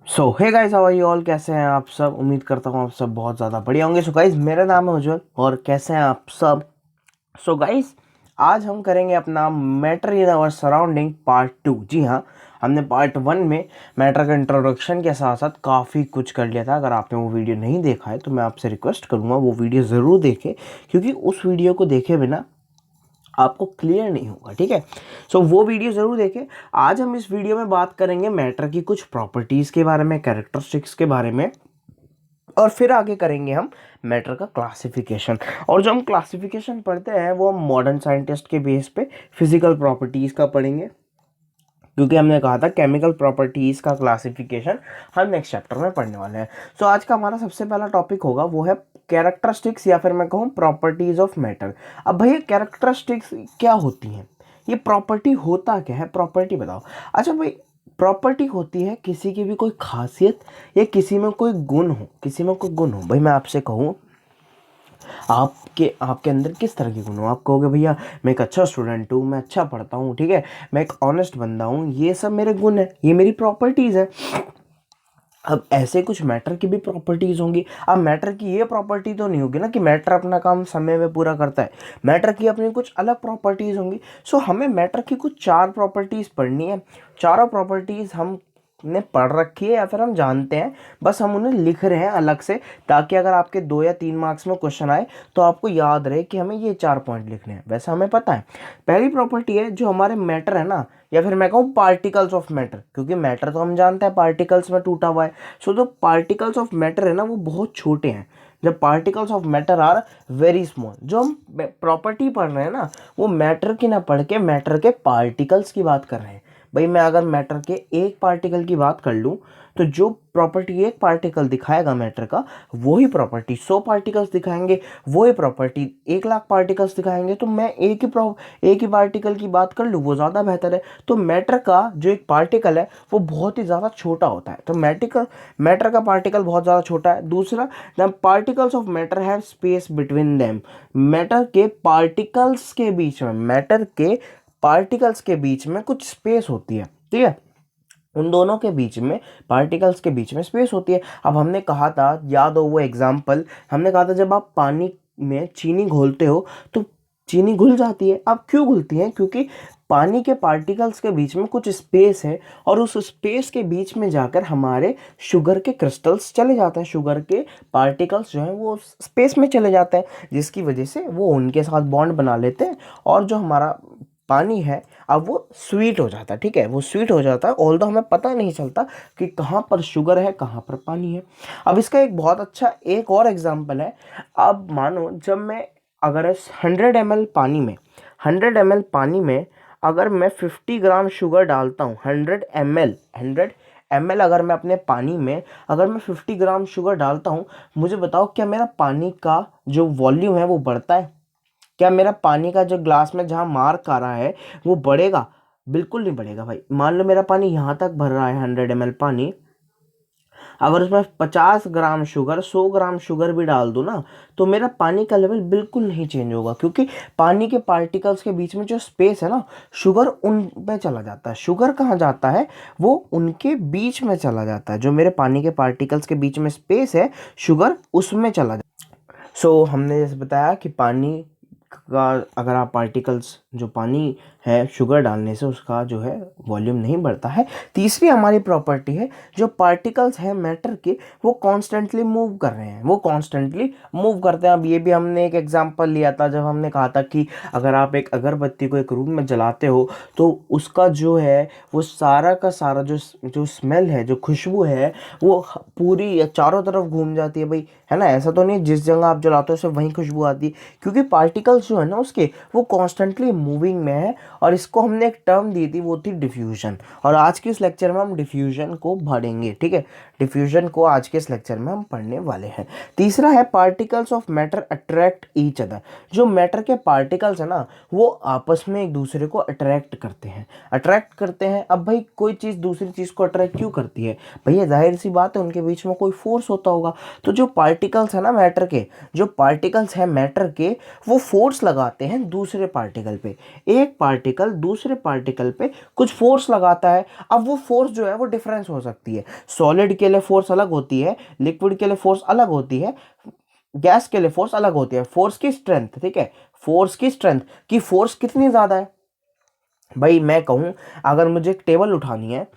So hey guys, how are you all? कैसे हैं आप सब? उम्मीद करता हूँ आप सब बहुत ज़्यादा बढ़िया होंगे। सो गाइस, मेरा नाम है उज्जवल और कैसे हैं आप सब? सो गाइस, आज हम करेंगे अपना matter in our surrounding part 2। जी हाँ, हमने पार्ट 1 में मैटर का इंट्रोडक्शन के साथ साथ काफ़ी कुछ कर लिया था। अगर आपने वो वीडियो नहीं देखा है तो मैं आपसे रिक्वेस्ट करूँगा वो वीडियो ज़रूर देखें, क्योंकि उस वीडियो को देखे बिना आपको क्लियर नहीं होगा। ठीक है, सो वो वीडियो ज़रूर देखें। आज हम इस वीडियो में बात करेंगे मैटर की कुछ प्रॉपर्टीज़ के बारे में, कैरेक्टरिस्टिक्स के बारे में, और फिर आगे करेंगे हम मैटर का क्लासिफिकेशन। और जो हम क्लासिफिकेशन पढ़ते हैं वो हम मॉडर्न साइंटिस्ट के बेस पे फिजिकल प्रॉपर्टीज़ का पढ़ेंगे, क्योंकि हमने कहा था केमिकल प्रॉपर्टीज़ का क्लासिफिकेशन हम नेक्स्ट चैप्टर में पढ़ने वाले हैं। सो आज का हमारा सबसे पहला टॉपिक होगा वो है कैरेक्टरिस्टिक्स, या फिर मैं कहूँ प्रॉपर्टीज़ ऑफ मैटर। अब भैया, कैरेक्टरिस्टिक्स क्या होती हैं? ये प्रॉपर्टी होता क्या है? प्रॉपर्टी बताओ। अच्छा भाई, प्रॉपर्टी होती है किसी की भी कोई खासियत या किसी में कोई गुण हो, किसी में कोई गुण हो। भाई मैं आपसे कहूँ, आपके आपके अंदर किस तरह के गुण हो? आप कहोगे भैया मैं एक अच्छा स्टूडेंट हूँ, मैं अच्छा पढ़ता हूँ, ठीक है, मैं एक ऑनेस्ट बंदा हूँ, ये सब मेरे गुण है, ये मेरी प्रॉपर्टीज़ है। अब ऐसे कुछ मैटर की भी प्रॉपर्टीज़ होंगी। अब मैटर की ये प्रॉपर्टी तो नहीं होगी ना कि मैटर अपना काम समय में पूरा करता है। मैटर की अपनी कुछ अलग प्रॉपर्टीज़ होंगी। सो हमें मैटर की कुछ 4 प्रॉपर्टीज़ पढ़नी है। चारों प्रॉपर्टीज़ हम ने पढ़ रखी है या फिर हम जानते हैं, बस हम उन्हें लिख रहे हैं अलग से, ताकि अगर आपके 2 या 3 मार्क्स में क्वेश्चन आए तो आपको याद रहे कि हमें ये 4 पॉइंट लिखने हैं। वैसे हमें पता है। पहली प्रॉपर्टी है जो हमारे मैटर है ना, या फिर मैं कहूँ पार्टिकल्स ऑफ मैटर, क्योंकि मैटर तो हम जानते हैं पार्टिकल्स में टूटा हुआ है। सो जो पार्टिकल्स ऑफ मैटर है ना वो बहुत छोटे हैं। जब particles of matter are very small, जो हम प्रॉपर्टी पढ़ रहे हैं ना वो मैटर की ना पढ़ के मैटर के पार्टिकल्स की बात कर रहे हैं। भाई मैं अगर मैटर के एक पार्टिकल की बात कर लूँ तो जो प्रॉपर्टी एक पार्टिकल दिखाएगा मैटर का, वही प्रॉपर्टी 100 पार्टिकल्स दिखाएंगे, वही प्रॉपर्टी 1 लाख पार्टिकल्स दिखाएंगे। तो मैं एक ही पार्टिकल की बात कर लूँ वो ज़्यादा बेहतर है। तो मैटर का जो एक पार्टिकल है वो बहुत ही ज़्यादा छोटा होता है। तो मैटर का पार्टिकल बहुत ज़्यादा छोटा है। दूसरा, the particles of matter have space between them. Matter के पार्टिकल्स के बीच में कुछ स्पेस होती है, ठीक है, उन दोनों के बीच में, पार्टिकल्स के बीच में स्पेस होती है। अब हमने कहा था, याद हो वो एग्जाम्पल, हमने कहा था जब आप पानी में चीनी घोलते हो तो चीनी घुल जाती है। अब क्यों घुलती है? क्योंकि पानी के पार्टिकल्स के बीच में कुछ स्पेस है, और उस स्पेस के बीच में जाकर हमारे शुगर के क्रिस्टल्स चले जाते हैं, शुगर के पार्टिकल्स जो हैं वो स्पेस में चले जाते हैं, जिसकी वजह से वो उनके साथ बॉन्ड बना लेते हैं, और जो हमारा पानी है अब वो स्वीट हो जाता है। ठीक है, वो स्वीट हो जाता है, ऑल्दो हमें पता नहीं चलता कि कहाँ पर शुगर है कहाँ पर पानी है। अब इसका एक बहुत अच्छा एक और एग्जांपल है। अब मानो जब मैं, अगर 100 ml पानी में, 100 ml पानी में अगर मैं 50 ग्राम शुगर डालता हूँ, 100 ml अगर मैं अपने पानी में, अगर मैं 50 ग्राम शुगर डालता हूँ, मुझे बताओ क्या मेरा पानी का जो वॉल्यूम है वो बढ़ता है? क्या मेरा पानी का जो ग्लास में जहाँ मार्क आ रहा है वो बढ़ेगा? बिल्कुल नहीं बढ़ेगा भाई। मान लो मेरा पानी यहाँ तक भर रहा है, 100 ml पानी, अगर उसमें 50 ग्राम शुगर, 100 ग्राम शुगर भी डाल दूँ ना, तो मेरा पानी का लेवल बिल्कुल नहीं चेंज होगा, क्योंकि पानी के पार्टिकल्स के बीच में जो स्पेस है ना, शुगर उन पे चला जाता है। शुगर कहाँ जाता है? वो उनके बीच में चला जाता है। जो मेरे पानी के पार्टिकल्स के बीच में स्पेस है, शुगर उसमें चला जाता है। सो हमने जैसे बताया कि पानी का, अगर आप पार्टिकल्स, जो पानी है, शुगर डालने से उसका जो है वॉल्यूम नहीं बढ़ता है। तीसरी हमारी प्रॉपर्टी है, जो पार्टिकल्स हैं मैटर के, वो कॉन्स्टेंटली मूव कर रहे हैं, वो कॉन्स्टेंटली मूव करते हैं। अब ये भी हमने एक एग्जांपल लिया था जब हमने कहा था कि अगर आप एक अगरबत्ती को एक रूम में जलाते हो तो उसका जो है वो सारा का सारा जो जो स्मेल है, जो खुशबू है, वो पूरी चारों तरफ घूम जाती है भाई, है ना। ऐसा तो नहीं जिस जगह आप जलाते हो सिर्फ वहीं खुशबू आती है, क्योंकि पार्टिकल्स जो है ना उसके, वो कॉन्स्टेंटली मूविंग में है। और इसको हमने एक टर्म दी थी, वो थी डिफ्यूजन। और आज के इस लेक्चर में हम डिफ्यूजन को पढ़ेंगे, ठीक है, डिफ्यूजन को आज के इस लेक्चर में हम पढ़ने वाले हैं। तीसरा है particles of matter attract each other. जो मैटर के पार्टिकल्स है ना वो आपस में एक दूसरे को अट्रैक्ट करते हैं, अट्रैक्ट करते हैं। अब भाई कोई चीज़ दूसरी चीज़ को अट्रैक्ट क्यों करती है? भैया जाहिर सी बात है, उनके बीच में कोई फोर्स होता होगा। तो जो पार्टिकल्स है ना मैटर के, जो पार्टिकल्स हैं मैटर के, वो फोर्स लगाते हैं दूसरे पार्टिकल पे। एक पार्टिकल पार्टिकल दूसरे पार्टिकल पे कुछ फोर्स लगाता है। अब वो फोर्स जो है वो डिफरेंस हो सकती है, सॉलिड के लिए फोर्स अलग होती है, लिक्विड के लिए फोर्स अलग होती है, गैस के लिए फोर्स अलग होती है। फोर्स की स्ट्रेंथ, ठीक है, फोर्स की स्ट्रेंथ की फोर्स कितनी ज्यादा है। भाई मैं कहूं, अगर मुझे एक टेबल उठानी है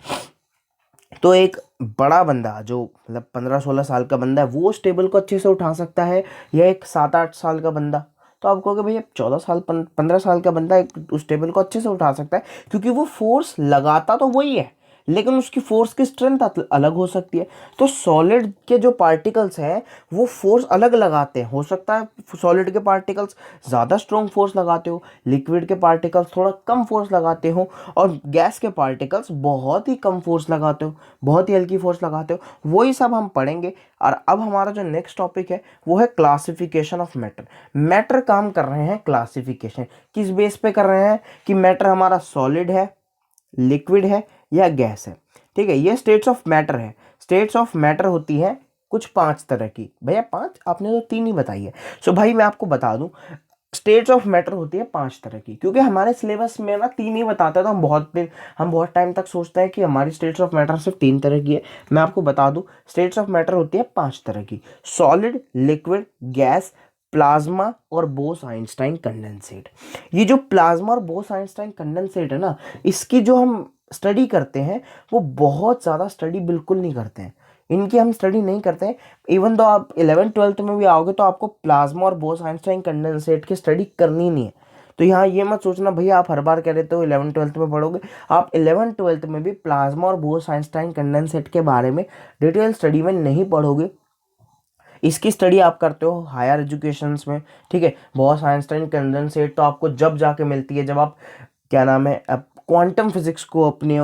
तो एक बड़ा बंदा जो मतलब 15-16 साल का बंदा है वो उस टेबल को अच्छे से उठा सकता है, या एक 7-8 साल का बंदा। तो आप कहोगे भैया 14 साल 15 साल का बंदा उस टेबल को अच्छे से उठा सकता है, क्योंकि वो फोर्स लगाता तो वही है, लेकिन उसकी फोर्स की स्ट्रेंथ अलग हो सकती है। तो सॉलिड के जो पार्टिकल्स हैं वो फोर्स अलग लगाते हैं। हो सकता है सॉलिड के पार्टिकल्स ज़्यादा स्ट्रॉन्ग फोर्स लगाते हो, लिक्विड के पार्टिकल्स थोड़ा कम फोर्स लगाते हो, और गैस के पार्टिकल्स बहुत ही कम फोर्स लगाते हो, बहुत ही हल्की फोर्स लगाते हो। वही सब हम पढ़ेंगे। और अब हमारा जो नेक्स्ट टॉपिक है वो है क्लासिफिकेशन ऑफ मैटर। मैटर काम कर रहे हैं क्लासिफिकेशन, किस बेस पे कर रहे हैं कि मैटर हमारा सॉलिड है, लिक्विड है या गैस है। ठीक है, ये स्टेट्स ऑफ मैटर है। स्टेट्स ऑफ मैटर होती है कुछ 5 तरह की। भैया 5, आपने तो 3 ही बताई है। सो भाई मैं आपको बता दूं, स्टेट्स ऑफ मैटर होती है 5 तरह की, क्योंकि हमारे सिलेबस में ना 3 ही बताते हैं, तो हम बहुत टाइम तक सोचते हैं कि हमारी स्टेट्स ऑफ मैटर सिर्फ 3 तरह की है। मैं आपको बता दूं, स्टेट्स ऑफ मैटर होती है 5 तरह की: सॉलिड, लिक्विड, गैस, प्लाज्मा और बोस आइंस्टाइन कंडेंसेट। ये जो प्लाज्मा और बोस आइंस्टाइन कंडेंसेट है ना, इसकी जो हम स्टडी करते हैं वो बहुत ज़्यादा स्टडी बिल्कुल नहीं करते हैं, इनकी हम स्टडी नहीं करते हैं। इवन तो आप 11th-12th में भी आओगे तो आपको प्लाज्मा और बोस आइंस्टाइन कंडेंसेट की स्टडी करनी नहीं है। तो यहाँ ये मत सोचना भैया आप हर बार कह रहे हो 11th-12th में पढ़ोगे। आप 11th-12th में भी प्लाज्मा और बोस आइंस्टाइन कंडेंसेट के बारे में डिटेल स्टडी में नहीं पढ़ोगे। इसकी स्टडी आप करते हो हायर एजुकेशंस में। ठीक है, बोस आइंस्टाइन कंडेंसेट तो आपको जब जाके मिलती है जब आप, क्या नाम है, अब क्वांटम फिजिक्स को अपने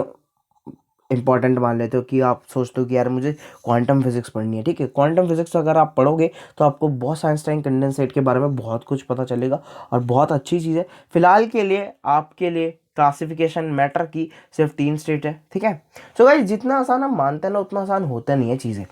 इंपॉर्टेंट मान लेते हो, कि आप सोचते हो कि यार मुझे क्वांटम फिजिक्स पढ़नी है। ठीक है, क्वांटम फिजिक्स अगर आप पढ़ोगे तो आपको बहुत आइंस्टाइन कंडेंसेट के बारे में बहुत कुछ पता चलेगा, और बहुत अच्छी चीज़ है। फिलहाल के लिए आपके लिए क्लासिफिकेशन मैटर की सिर्फ 3 स्टेट है। ठीक है, सो गाइस जितना आसान हम मानते हैं ना उतना आसान होता नहीं है चीज़ें।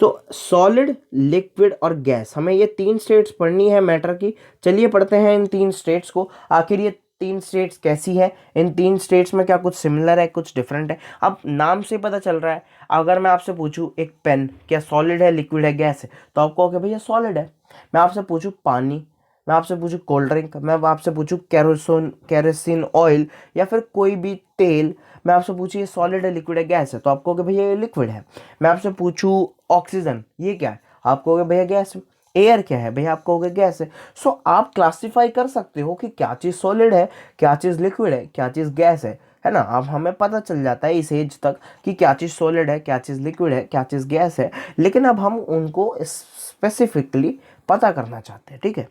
तो सॉलिड, लिक्विड और गैस, हमें ये 3 स्टेट्स पढ़नी है मैटर की। चलिए पढ़ते हैं इन 3 स्टेट्स को। आखिर ये 3 स्टेट्स कैसी है, इन 3 स्टेट्स में क्या कुछ सिमिलर है, कुछ डिफरेंट है। अब नाम से पता चल रहा है। अगर मैं आपसे पूछूं एक पेन क्या सॉलिड है, लिक्विड है, गैस है, तो आप कहोगे भैया सॉलिड है। मैं आपसे पूछूं पानी, मैं आपसे पूछूं कोल्ड ड्रिंक, मैं आपसे पूछूं केरोसिन ऑयल या फिर कोई भी तेल, मैं आपसे पूछूं ये सॉलिड है, लिक्विड है, गैस है, तो आप कहोगे भैया ये लिक्विड है। मैं आपसे पूछूं ऑक्सीजन ये क्या है, आप कहोगे भैया गैस है। एयर क्या है भैया, आप कहोगे गैस है। सो आप क्लासिफाई कर सकते हो कि क्या चीज़ सॉलिड है, क्या चीज़ लिक्विड है, क्या चीज़ गैस है ना। अब हमें पता चल जाता है इस एज तक कि क्या चीज़ सॉलिड है, क्या चीज़ लिक्विड है, क्या चीज़ गैस है। लेकिन अब हम उनको स्पेसिफिकली पता करना चाहते हैं। ठीक है,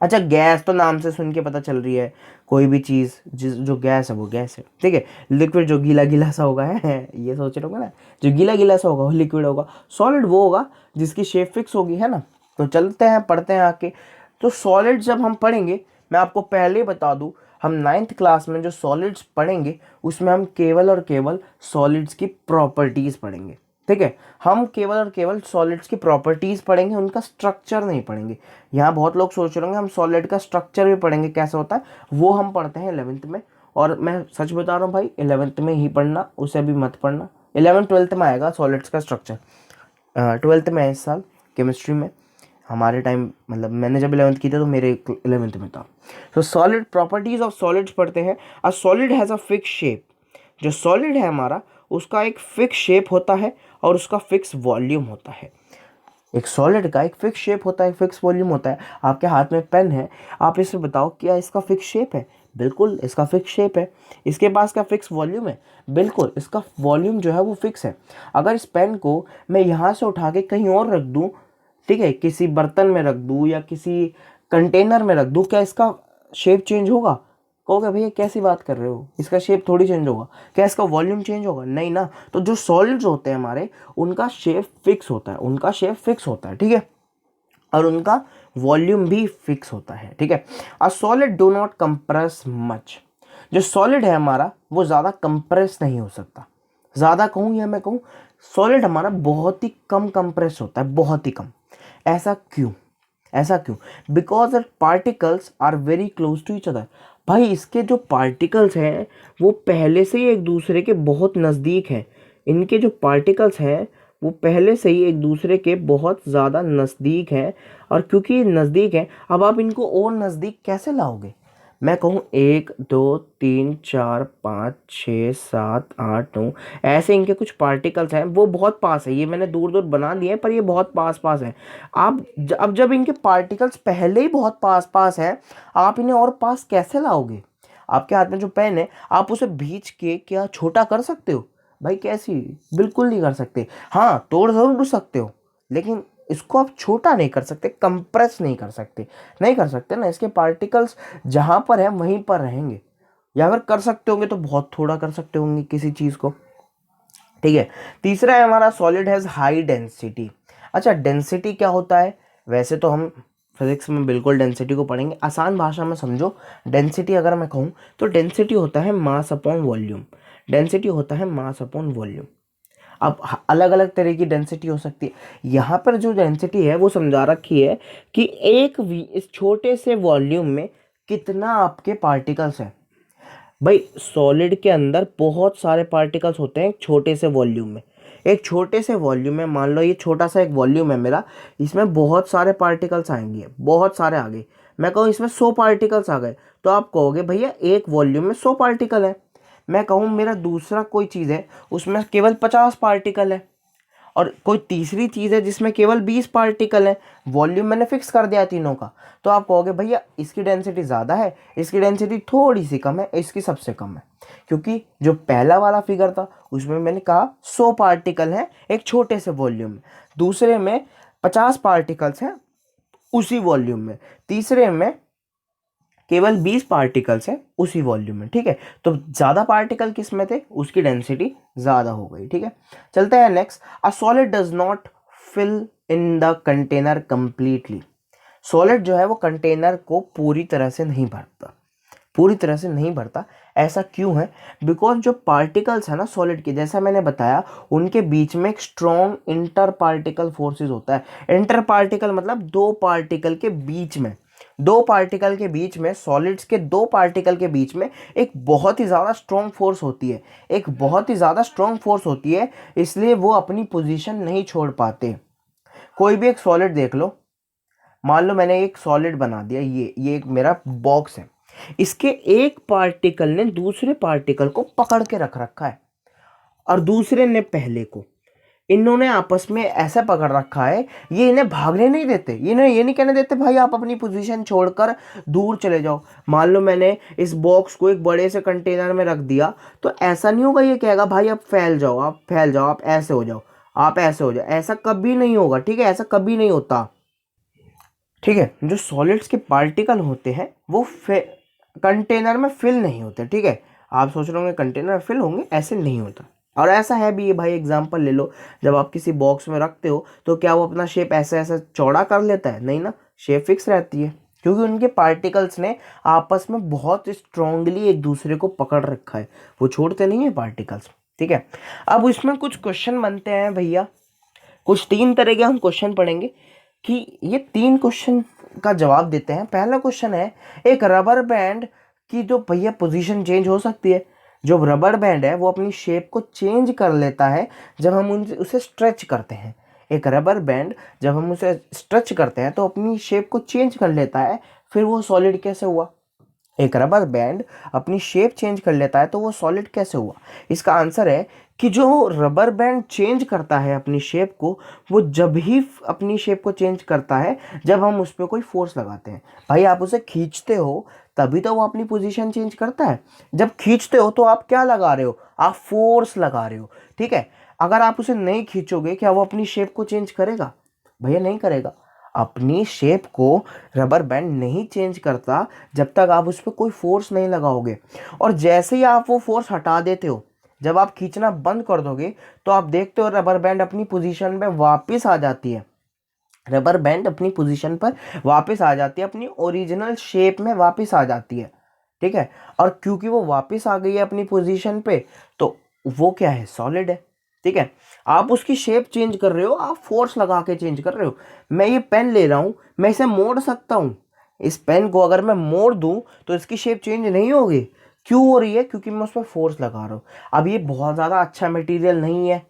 अच्छा गैस तो नाम से सुन के पता चल रही है, कोई भी चीज़ जो गैस है वो गैस है। ठीक है, लिक्विड जो गीला गीला सा होगा है ये सोच रहे होगा ना, जो गीला गीला सा होगा वो लिक्विड होगा। सॉलिड वो होगा जिसकी शेप फिक्स होगी, है ना। तो चलते हैं पढ़ते हैं आके। तो सॉलिड जब हम पढ़ेंगे, मैं आपको पहले ही बता दूं, हम 9th क्लास में जो सॉलिड्स पढ़ेंगे उसमें हम केवल और केवल सॉलिड्स की प्रॉपर्टीज़ पढ़ेंगे। ठीक है, हम केवल और केवल सॉलिड्स की प्रॉपर्टीज़ पढ़ेंगे, उनका स्ट्रक्चर नहीं पढ़ेंगे। यहाँ बहुत लोग सोच रहे होंगे हम सॉलिड का स्ट्रक्चर भी पढ़ेंगे कैसा होता है, वो हम पढ़ते हैं 11th में। और मैं सच बता रहा हूँ भाई 11th में ही पढ़ना, उसे भी मत पढ़ना। 11th-12th में आएगा सॉलिड्स का स्ट्रक्चर, 12th में है इस साल केमिस्ट्री में। हमारे टाइम मतलब मैंने जब 11th की थी तो मेरे 11th में था। तो सॉलिड, प्रॉपर्टीज ऑफ सॉलिड्स पढ़ते हैं। A solid has a fix shape. जो सॉलिड है हमारा उसका एक फिक्स शेप होता है और उसका फिक्स वॉल्यूम होता है। एक सॉलिड का एक फिक्स शेप होता है, फिक्स वॉल्यूम होता है। आपके हाथ में पेन है, आप इसे बताओ क्या इसका फिक्स शेप है? बिल्कुल इसका फिक्स शेप है। इसके पास क्या फिक्स वॉल्यूम है? बिल्कुल इसका वॉल्यूम जो है वो फिक्स है। अगर इस पेन को मैं यहाँ से उठा के कहीं और रख दूँ, ठीक है, किसी बर्तन में रख दूँ या किसी कंटेनर में रख दूँ, क्या इसका शेप चेंज होगा? कहोगे भैया कैसी बात कर रहे हो, इसका शेप थोड़ी चेंज होगा। क्या इसका वॉल्यूम चेंज होगा? नहीं ना। तो जो सॉलिड्स होते हैं हमारे, उनका शेप फिक्स होता है, उनका शेप फिक्स होता है। ठीक है, और उनका वॉल्यूम भी फिक्स होता है। ठीक है, a solid do not compress much. जो सॉलिड है हमारा वो ज़्यादा कंप्रेस नहीं हो सकता। ज़्यादा कहूँ या मैं कहूँ, सॉलिड हमारा बहुत ही कम कंप्रेस होता है, बहुत ही कम। ऐसा क्यों? ऐसा क्यों? Because that particles are very close to each other. भाई इसके जो पार्टिकल्स हैं वो पहले से ही एक दूसरे के बहुत नज़दीक हैं। इनके जो पार्टिकल्स हैं वो पहले से ही एक दूसरे के बहुत ज़्यादा नज़दीक हैं। और क्योंकि ये नज़दीक हैं, अब आप इनको और नज़दीक कैसे लाओगे? मैं कहूँ 1 2 3 4 5 6 7 8 9, ऐसे इनके कुछ पार्टिकल्स हैं, वो बहुत पास है। ये मैंने दूर दूर बना दिए हैं पर ये बहुत पास पास है। आप अब जब इनके पार्टिकल्स पहले ही बहुत पास पास हैं, आप इन्हें और पास कैसे लाओगे? आपके हाथ में जो पेन है, आप उसे भींच के क्या छोटा कर सकते हो? भाई कैसी? बिल्कुल नहीं कर सकते। हाँ, तोड़ ज़रूर सकते हो, लेकिन इसको आप छोटा नहीं कर सकते, कंप्रेस नहीं कर सकते। नहीं कर सकते ना, इसके पार्टिकल्स जहाँ पर है वहीं पर रहेंगे। या अगर कर सकते होंगे तो बहुत थोड़ा कर सकते होंगे किसी चीज़ को। ठीक है। तीसरा है हमारा सॉलिड हैज़ हाई डेंसिटी। अच्छा, डेंसिटी क्या होता है? वैसे तो हम फिजिक्स में बिल्कुल डेंसिटी को पढ़ेंगे, आसान भाषा में समझो। डेंसिटी अगर मैं कहूँ तो डेंसिटी होता है मास अपॉन वॉल्यूम। डेंसिटी होता है मास अपॉन वॉल्यूम। अब अलग अलग तरह की डेंसिटी हो सकती है। यहाँ पर जो डेंसिटी है वो समझा रखी है कि इस छोटे से वॉल्यूम में कितना आपके पार्टिकल्स हैं। भाई सॉलिड के अंदर बहुत सारे पार्टिकल्स होते हैं एक छोटे से वॉल्यूम में। एक छोटे से वॉल्यूम में मान लो ये छोटा सा एक वॉल्यूम है मेरा, इसमें बहुत सारे पार्टिकल्स आएंगे, बहुत सारे आ गए। मैं कहूँ इसमें 100 पार्टिकल्स आ गए, तो आप कहोगे भैया एक वॉल्यूम में 100 पार्टिकल है। मैं कहूँ मेरा दूसरा कोई चीज़ है उसमें केवल 50 पार्टिकल है, और कोई तीसरी चीज़ है जिसमें केवल 20 पार्टिकल है। वॉल्यूम मैंने फिक्स कर दिया तीनों का, तो आप कहोगे भैया इसकी डेंसिटी ज़्यादा है, इसकी डेंसिटी थोड़ी सी कम है, इसकी सबसे कम है। क्योंकि जो पहला वाला फिगर था उसमें मैंने कहा 100 पार्टिकल हैं एक छोटे से वॉल्यूम में, दूसरे में 50 पार्टिकल्स हैं उसी वॉल्यूम में, तीसरे में केवल 20 पार्टिकल्स हैं उसी वॉल्यूम में। ठीक है, तो ज़्यादा पार्टिकल किस में थे, उसकी डेंसिटी ज़्यादा हो गई। ठीक है, चलते हैं next. A solid does not fill in the container completely. Solid जो है वो कंटेनर को पूरी तरह से नहीं भरता, पूरी तरह से नहीं भरता। ऐसा क्यों है? बिकॉज जो पार्टिकल्स है ना सॉलिड के, जैसा मैंने बताया, उनके बीच में एक स्ट्रॉन्ग इंटर पार्टिकल फोर्सेस होता है। इंटर पार्टिकल मतलब दो पार्टिकल के बीच में, दो पार्टिकल के बीच में, सॉलिड्स के दो पार्टिकल के बीच में एक बहुत ही ज़्यादा स्ट्रॉन्ग फोर्स होती है, एक बहुत ही ज़्यादा स्ट्रॉन्ग फोर्स होती है, इसलिए वो अपनी पोजीशन नहीं छोड़ पाते। कोई भी एक सॉलिड देख लो, मान लो मैंने एक सॉलिड बना दिया, ये एक मेरा बॉक्स है, इसके एक पार्टिकल ने दूसरे पार्टिकल को पकड़ के रख रखा है और दूसरे ने पहले को। इन्होंने आपस में ऐसा पकड़ रखा है, ये इन्हें भागने नहीं देते, इन्हें ये नहीं कहने देते भाई आप अपनी पोजीशन छोड़कर दूर चले जाओ। मान लो मैंने इस बॉक्स को एक बड़े से कंटेनर में रख दिया, तो ऐसा नहीं होगा ये कहेगा भाई आप फैल जाओ, आप फैल जाओ, आप ऐसे हो जाओ, आप ऐसे हो जाओ, ऐसा कभी नहीं होगा। ठीक है, ऐसा कभी नहीं होता। ठीक है, जो सॉलिड्स के पार्टिकल होते हैं वो कंटेनर में फिल नहीं होते। ठीक है, आप सोच रहे होंगे कंटेनर में फिल होंगे, ऐसे नहीं होता। और ऐसा है भी, ये भाई एग्जांपल ले लो, जब आप किसी बॉक्स में रखते हो तो क्या वो अपना शेप ऐसे ऐसे चौड़ा कर लेता है? नहीं ना, शेप फिक्स रहती है, क्योंकि उनके पार्टिकल्स ने आपस में बहुत स्ट्रांगली एक दूसरे को पकड़ रखा है, वो छोड़ते नहीं है पार्टिकल्स। ठीक है, अब इसमें कुछ क्वेश्चन बनते हैं भैया, कुछ 3 तरह के हम क्वेश्चन पढ़ेंगे कि ये 3 क्वेश्चन का जवाब देते हैं। पहला क्वेश्चन है, एक रबर बैंड की जो भैया पोजीशन चेंज हो सकती है। जो रबर बैंड है वो अपनी शेप को चेंज कर लेता है जब हम उसे स्ट्रेच करते हैं। एक रबर बैंड जब हम उसे स्ट्रेच करते हैं तो अपनी शेप को चेंज कर लेता है, फिर वो सॉलिड कैसे हुआ? एक रबर बैंड अपनी शेप चेंज कर लेता है तो वो सॉलिड कैसे हुआ? इसका आंसर है कि जो रबर बैंड चेंज करता है अपनी शेप को, वो जब ही अपनी शेप को चेंज करता है जब हम उस पर कोई फोर्स लगाते हैं। भाई आप उसे खींचते हो तभी तो वो अपनी पोजीशन चेंज करता है। जब खींचते हो तो आप क्या लगा रहे हो? आप फोर्स लगा रहे हो। ठीक है, अगर आप उसे नहीं खींचोगे क्या वो अपनी शेप को चेंज करेगा? भैया नहीं करेगा। अपनी शेप को रबर बैंड नहीं चेंज करता जब तक आप उस पर कोई फोर्स नहीं लगाओगे। और जैसे ही आप वो फोर्स हटा देते हो, जब आप खींचना बंद कर दोगे, तो आप देखते हो रबर बैंड अपनी पोजीशन पे वापस आ जाती है। रबर बैंड अपनी पोजीशन पर वापस आ जाती है, अपनी ओरिजिनल शेप में वापस आ जाती है। ठीक है, और क्योंकि वो वापस आ गई है अपनी पोजीशन पे, तो वो क्या है? सॉलिड है। ठीक है, आप उसकी शेप चेंज कर रहे हो, आप फोर्स लगा के चेंज कर रहे हो। मैं ये पेन ले रहा हूँ, मैं इसे मोड़ सकता हूँ, इस पेन को अगर मैं मोड़ दूं तो इसकी शेप चेंज नहीं होगी। क्यों हो रही है? क्योंकि मैं उस पर फोर्स लगा रहा हूँ। अब ये बहुत ज़्यादा अच्छा मटेरियल नहीं है,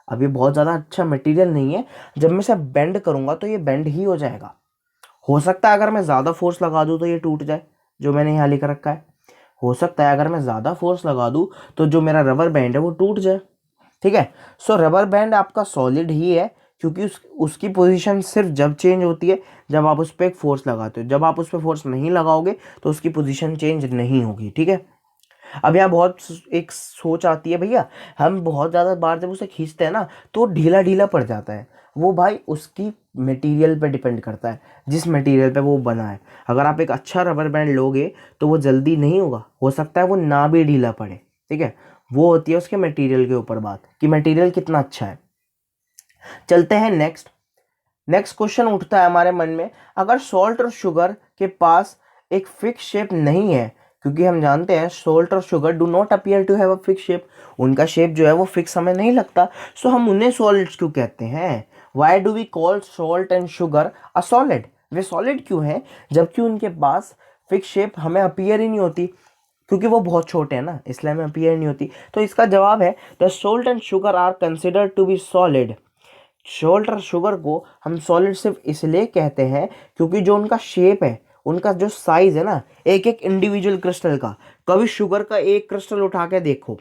अब ये बहुत ज़्यादा अच्छा मटेरियल नहीं है। जब मैं इसे बेंड करूँगा तो ये बेंड ही हो जाएगा। हो सकता है अगर मैं ज़्यादा फोर्स लगा दूँ तो ये टूट जाए, जो मैंने यहाँ लिख रखा है। हो सकता है अगर मैं ज़्यादा फोर्स लगा दूँ तो जो मेरा रबर बैंड है वो टूट जाए। ठीक है, सो रबर बैंड आपका सॉलिड ही है, क्योंकि उसकी पोजीशन सिर्फ जब चेंज होती है जब आप उस पर एक फोर्स लगाते हो। जब आप उस पर फोर्स नहीं लगाओगे तो उसकी पोजीशन चेंज नहीं होगी। ठीक है, अब यहाँ बहुत एक सोच आती है भैया, हम बहुत ज़्यादा बार जब उसे खींचते हैं ना तो ढीला ढीला पड़ जाता है। वो भाई उसकी मटेरियल पे डिपेंड करता है, जिस मटेरियल पे वो बना है। अगर आप एक अच्छा रबर बैंड लोगे तो वो जल्दी नहीं होगा, हो सकता है वो ना भी ढीला पड़े। ठीक है, वो होती है उसके मटेरियल के ऊपर बात, कि मटेरियल कितना अच्छा है। चलते हैं नेक्स्ट। नेक्स्ट क्वेश्चन उठता है हमारे मन में, अगर सॉल्ट और शुगर के पास एक फिक्स शेप नहीं है, क्योंकि हम जानते हैं सॉल्ट और sugar do not appear to have a fix shape, उनका शेप जो है वो फिक्स हमें नहीं लगता, सो हम उन्हें सॉलिड्स क्यों कहते हैं? Why do we call salt and sugar a solid? वे सॉलिड क्यों हैं जबकि उनके पास फिक्स शेप हमें अपीयर ही नहीं होती? क्योंकि वो बहुत छोटे हैं ना, इसलिए हमें अपीयर नहीं होती। तो इसका जवाब है the salt and sugar are considered to be solid. Salt और शुगर को हम सॉलिड सिर्फ इसलिए कहते हैं क्योंकि जो उनका शेप है, उनका जो साइज है ना, एक एक इंडिविजुअल क्रिस्टल का, कभी शुगर का एक क्रिस्टल उठा के देखो,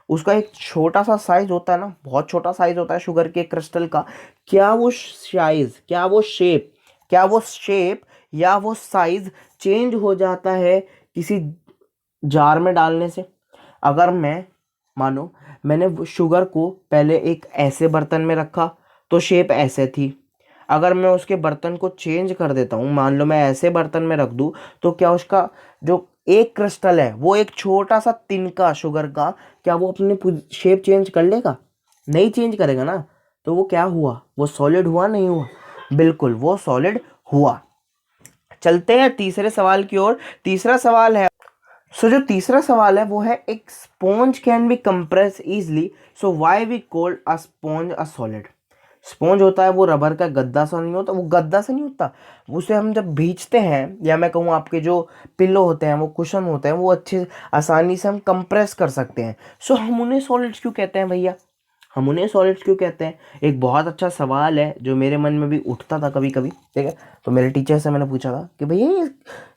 उसका एक छोटा सा साइज होता है ना, बहुत छोटा साइज होता है शुगर के क्रिस्टल का। क्या वो साइज, क्या वो शेप या वो साइज चेंज हो जाता है किसी जार में डालने से? अगर मैं मानो मैंने वो शुगर को पहले एक ऐसे बर्तन में रखा तो शेप ऐसे थी, अगर मैं उसके बर्तन को चेंज कर देता हूँ, मान लो मैं ऐसे बर्तन में रख दूँ, तो क्या उसका जो एक क्रिस्टल है वो एक छोटा सा तिनका शुगर का, क्या वो अपनी शेप चेंज कर लेगा? नहीं चेंज करेगा ना। तो वो क्या हुआ? वो सॉलिड हुआ? नहीं हुआ? बिल्कुल वो सॉलिड हुआ। चलते हैं तीसरे सवाल की ओर। तीसरा सवाल है, जो तीसरा सवाल है वो है, एक sponge can be compress easily, so why we called a sponge a solid? Sponge होता है वो रबर का गद्दा सा नहीं होता, वो गद्दा सा नहीं होता, उसे हम जब भींचते हैं, या मैं कहूँ आपके जो पिल्लो होते हैं, वो कुशन होते हैं, वो अच्छे आसानी से हम कंप्रेस कर सकते हैं। सो हम उन्हें सॉलिड्स क्यों कहते हैं भैया? हम उन्हें सॉलिड्स क्यों कहते हैं? एक बहुत अच्छा सवाल है जो मेरे मन में भी उठता था कभी कभी। ठीक है, तो मेरे टीचर से मैंने पूछा था कि भैया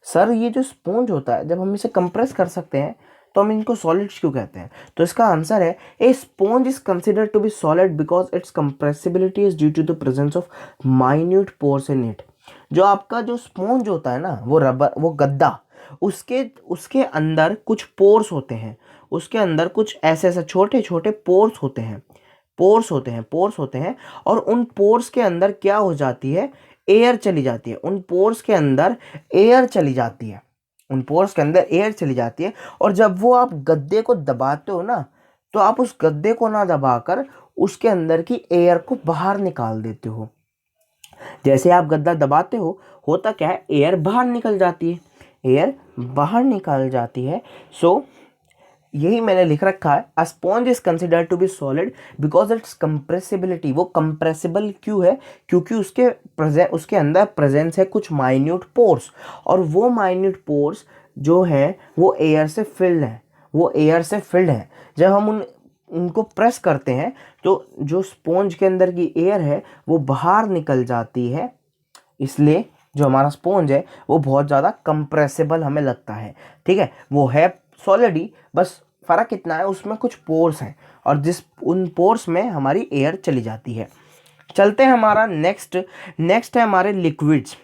सर ये जो स्पॉन्ज होता है जब हम इसे कंप्रेस कर सकते हैं तो हम इनको सॉलिड्स क्यों कहते हैं? तो इसका आंसर है, a sponge is considered to be solid because its compressibility is due to the presence of minute pores in it. जो आपका जो स्पॉन्ज होता है ना, वो रबर, वो गद्दा, उसके उसके अंदर कुछ पोर्स होते हैं, उसके अंदर कुछ ऐसे ऐसे छोटे छोटे पोर्स होते हैं, पोर्स होते हैं। और उन पोर्स के अंदर क्या हो जाती है? एयर चली जाती है। उन पोर्स के अंदर एयर चली जाती है, उन पोर्स के अंदर एयर चली जाती है। और जब वो आप गद्दे को दबाते हो ना, तो आप उस गद्दे को ना दबाकर उसके अंदर की एयर को बाहर निकाल देते हो। जैसे आप गद्दा दबाते हो, होता क्या है, एयर बाहर निकल जाती है, एयर बाहर निकल जाती है। सो यही मैंने लिख रखा है, a sponge is considered to be solid because its compressibility. वो कंप्रेसिबल क्यों है? क्योंकि उसके अंदर प्रेजेंस है कुछ माइन्यूट पोर्स, और वो माइन्यूट पोर्स जो हैं वो एयर से फिल्ड हैं, वो एयर से फिल्ड हैं। जब हम उनको प्रेस करते हैं तो जो स्पॉन्ज के अंदर की एयर है वो बाहर निकल जाती है, इसलिए जो हमारा स्पॉन्ज है वो बहुत ज़्यादा कंप्रेसिबल हमें लगता है। ठीक है, वो है सॉलिड ही, बस फ़र्क इतना है उसमें कुछ पोर्स हैं, और उन पोर्स में हमारी एयर चली जाती है। चलते हैं हमारा नेक्स्ट है हमारे लिक्विड्स।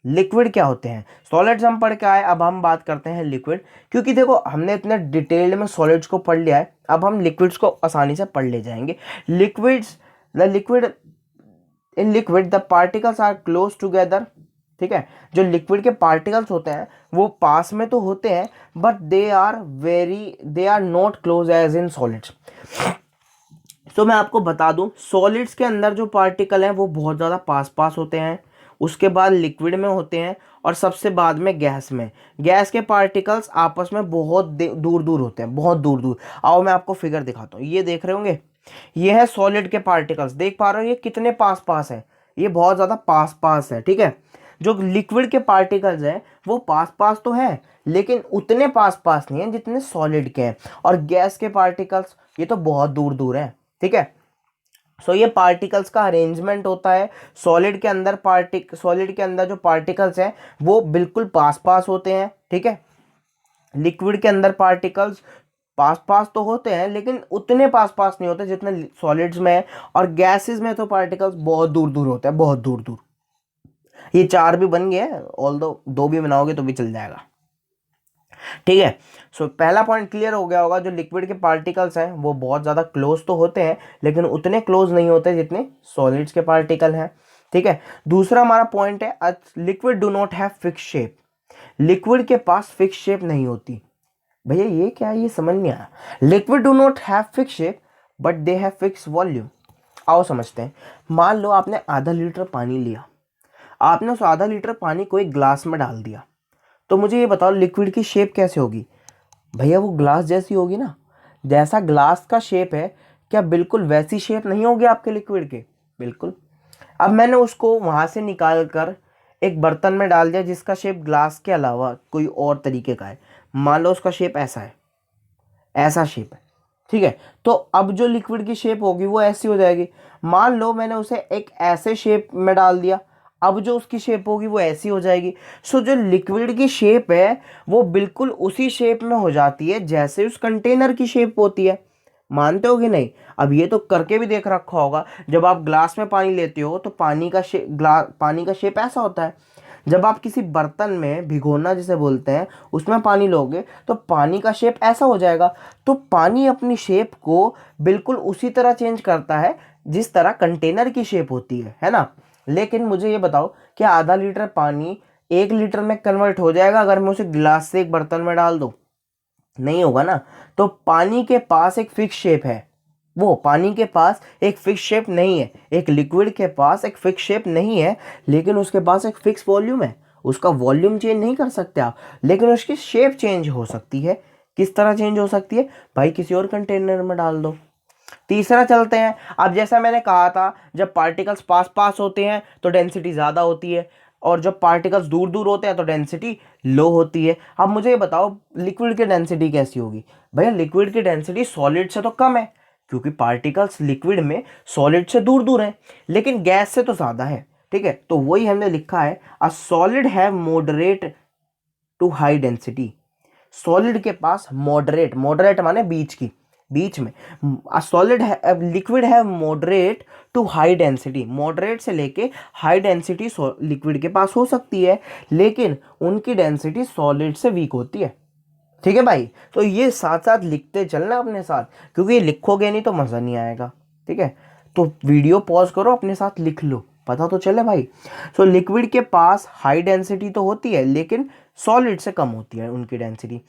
लिक्विड क्या होते हैं? सॉलिड्स हम पढ़ के आए, अब हम बात करते हैं लिक्विड। क्योंकि देखो हमने इतने डिटेल्ड में सॉलिड्स को पढ़ लिया है, अब हम लिक्विड्स को आसानी से पढ़ ले जाएंगे। Liquids, the liquid in liquid the particles are close together. ठीक है, जो लिक्विड के पार्टिकल्स होते हैं वो पास में तो होते हैं, but they are not close as in solids. तो मैं आपको बता दूं, सॉलिड्स के अंदर जो पार्टिकल हैं वो बहुत ज़्यादा पास पास होते हैं, उसके बाद लिक्विड में होते हैं, और सबसे बाद में गैस में। गैस के पार्टिकल्स आपस में बहुत दूर दूर होते हैं, बहुत दूर दूर। आओ मैं आपको फिगर दिखाता हूँ, ये देख रहे होंगे, ये है सॉलिड के पार्टिकल्स, देख पा रहे हो ये कितने पास पास है? ये बहुत ज़्यादा पास पास है। ठीक है, जो लिक्विड के पार्टिकल्स हैं वो पास पास तो हैं, लेकिन उतने पास पास नहीं है जितने सॉलिड के हैं। और गैस के पार्टिकल्स ये तो बहुत दूर दूर हैं, ठीक है। सो ये पार्टिकल्स का अरेंजमेंट होता है। सॉलिड के अंदर जो पार्टिकल्स हैं वो बिल्कुल पास पास होते हैं, ठीक है। लिक्विड के अंदर पार्टिकल्स पास पास तो होते हैं, लेकिन उतने पास पास नहीं होते जितने सॉलिड्स में है। और गैसेस में तो पार्टिकल्स बहुत दूर दूर होते हैं, बहुत दूर दूर। ये 4 भी बन गए हैं, ऑल दो 2 भी बनाओगे तो भी चल जाएगा, ठीक है। सो पहला पॉइंट क्लियर हो गया होगा, जो लिक्विड के पार्टिकल्स हैं वो बहुत ज़्यादा क्लोज तो होते हैं, लेकिन उतने क्लोज नहीं होते जितने सॉलिड्स के पार्टिकल हैं, ठीक है। दूसरा हमारा पॉइंट है liquid do not have fix shape. Liquid के पास फिक्स शेप नहीं होती। भैया ये क्या है, ये समझ नहीं आया। Liquid do not have fix shape but they have fix volume. आओ समझते हैं। मान लो आपने आधा लीटर पानी लिया, आपने उस आधा लीटर पानी को एक ग्लास में डाल दिया, तो मुझे ये बताओ लिक्विड की शेप कैसे होगी। भैया वो ग्लास जैसी होगी ना, जैसा ग्लास का शेप है, क्या बिल्कुल वैसी शेप नहीं होगी आपके लिक्विड के? बिल्कुल। अब मैंने उसको वहाँ से निकाल कर एक बर्तन में डाल दिया जिसका शेप ग्लास के अलावा कोई और तरीके का है। मान लो उसका शेप ऐसा है, ऐसा शेप है, ठीक है। तो अब जो लिक्विड की शेप होगी वो ऐसी हो जाएगी। मान लो मैंने उसे एक ऐसे शेप में डाल दिया, अब जो उसकी शेप होगी वो ऐसी हो जाएगी। सो जो लिक्विड की शेप है वो बिल्कुल उसी शेप में हो जाती है जैसे उस कंटेनर की शेप होती है। मानते हो कि नहीं? अब ये तो करके भी देख रखा होगा, जब आप ग्लास में पानी लेते हो तो पानी का शेप ऐसा होता है। जब आप किसी बर्तन में भिगोना जिसे बोलते हैं उसमें पानी लोगे तो पानी का शेप ऐसा हो जाएगा। तो पानी अपनी शेप को बिल्कुल उसी तरह चेंज करता है जिस तरह कंटेनर की शेप होती है ना। लेकिन मुझे ये बताओ कि आधा लीटर पानी 1 लीटर में कन्वर्ट हो जाएगा अगर मैं उसे गिलास से एक बर्तन में डाल दूं? नहीं होगा ना। तो पानी के पास एक फिक्स शेप है, वो पानी के पास एक फिक्स शेप नहीं है। एक लिक्विड के पास एक फिक्स शेप नहीं है, लेकिन उसके पास एक फिक्स वॉल्यूम है। उसका वॉल्यूम चेंज नहीं कर सकते आप, लेकिन उसकी शेप चेंज हो सकती है। किस तरह चेंज हो सकती है भाई? किसी और कंटेनर में डाल दो। तीसरा चलते हैं। अब जैसा मैंने कहा था, जब पार्टिकल्स पास पास होते हैं तो डेंसिटी ज़्यादा होती है, और जब पार्टिकल्स दूर दूर होते हैं तो डेंसिटी लो होती है। अब मुझे ये बताओ लिक्विड की डेंसिटी कैसी होगी? भैया लिक्विड की डेंसिटी सॉलिड से तो कम है, क्योंकि पार्टिकल्स लिक्विड में सॉलिड से दूर दूर हैं, लेकिन गैस से तो ज़्यादा है, ठीक है। तो वही हमने लिखा है, a solid have moderate to high density. Solid के पास मॉडरेट, मॉडरेट माने बीच की, बीच में। लिक्विड है moderate to high density. Moderate से लेके हाई डेंसिटी लिक्विड के पास हो सकती है, लेकिन उनकी डेंसिटी सॉलिड से वीक होती है, ठीक है भाई। तो ये साथ साथ लिखते चलना अपने साथ, क्योंकि ये लिखोगे नहीं तो मज़ा नहीं आएगा, ठीक है। तो वीडियो पॉज करो, अपने साथ लिख लो, पता तो चले भाई। सो लिक्विड के पास हाई डेंसिटी तो होती है, लेकिन सॉलिड से कम होती है उनकी डेंसिटी।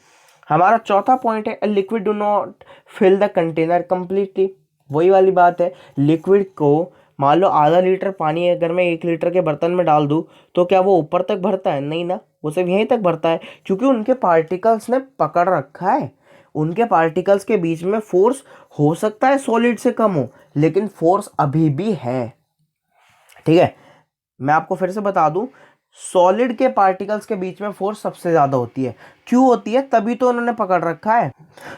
हमारा चौथा पॉइंट है, liquid do not fill the container completely. वही वाली बात है, लिक्विड को मान लो आधा लीटर पानी अगर मैं 1 लीटर के बर्तन में डाल दूँ तो क्या वो ऊपर तक भरता है? नहीं ना, वो सिर्फ यहीं तक भरता है, क्योंकि उनके पार्टिकल्स ने पकड़ रखा है। उनके पार्टिकल्स के बीच में फोर्स हो सकता है सॉलिड से कम हो, लेकिन फोर्स अभी भी है, ठीक है। मैं आपको फिर से बता दूं, सॉलिड के पार्टिकल्स के बीच में फोर्स सबसे ज़्यादा होती है। क्यों होती है? तभी तो उन्होंने पकड़ रखा है।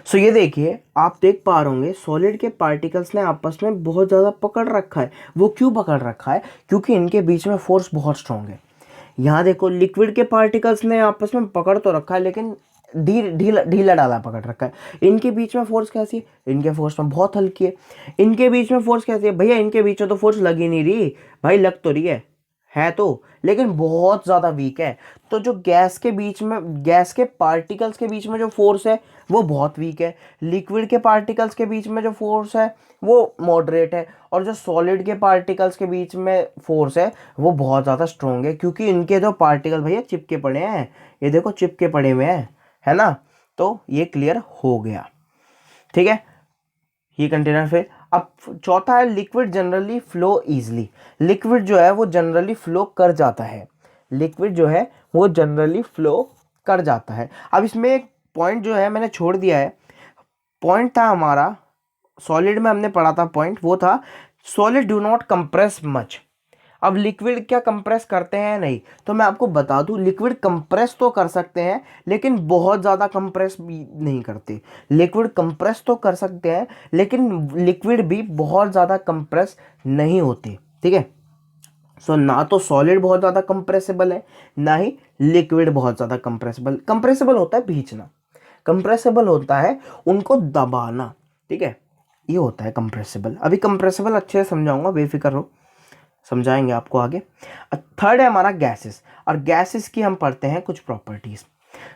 सो ये देखिए, आप देख पा रहे होंगे सॉलिड के पार्टिकल्स ने आपस में बहुत ज़्यादा पकड़ रखा है। वो क्यों पकड़ रखा है? क्योंकि इनके बीच में फोर्स बहुत स्ट्रांग है। यहाँ देखो, लिक्विड के पार्टिकल्स ने आपस में पकड़ तो रखा है, लेकिन ढीला ढीला डाला पकड़ रखा है। इनके बीच में फोर्स कैसी है? इनके फोर्स में बहुत हल्की है। इनके बीच में फोर्स कैसी है? भैया इनके बीच में तो फोर्स लग ही नहीं रही। भाई लग तो रही है तो, लेकिन बहुत ज़्यादा वीक है। तो जो गैस के बीच में, गैस के पार्टिकल्स के बीच में जो फोर्स है वो बहुत वीक है। लिक्विड के पार्टिकल्स के बीच में जो फोर्स है वो मॉडरेट है, और जो सॉलिड के पार्टिकल्स के बीच में फोर्स है वो बहुत ज़्यादा स्ट्रॉन्ग है, क्योंकि इनके जो पार्टिकल भैया चिपके पड़े हैं। ये देखो चिपके पड़े हुए हैं, है ना। तो ये क्लियर हो गया, ठीक है। ये कंटेनर फिर अब चौथा है, liquid generally flow easily. Liquid जो है वो जनरली फ्लो कर जाता है। लिक्विड जो है वो जनरली फ्लो कर जाता है। अब इसमें एक पॉइंट जो है मैंने छोड़ दिया है। पॉइंट था हमारा, सॉलिड में हमने पढ़ा था पॉइंट, वो था solid do not compress much. अब लिक्विड क्या कंप्रेस करते हैं? नहीं। तो मैं आपको बता दूं, लिक्विड कंप्रेस तो कर सकते हैं लेकिन बहुत ज़्यादा कंप्रेस भी नहीं करते। लिक्विड कंप्रेस तो कर सकते हैं लेकिन लिक्विड भी बहुत ज़्यादा कंप्रेस नहीं होते, ठीक है। सो ना तो सॉलिड बहुत ज़्यादा कंप्रेसिबल है, ना ही लिक्विड बहुत ज़्यादा कंप्रेसिबल। कंप्रेसिबल होता है भींचना, कंप्रेसिबल होता है उनको दबाना, ठीक है, ये होता है कंप्रेसिबल। अभी कंप्रेसिबल अच्छे से समझाऊंगा, बेफिक्र रहो, समझाएंगे आपको आगे। थर्ड है हमारा गैसेस, और गैसेस की हम पढ़ते हैं कुछ प्रॉपर्टीज।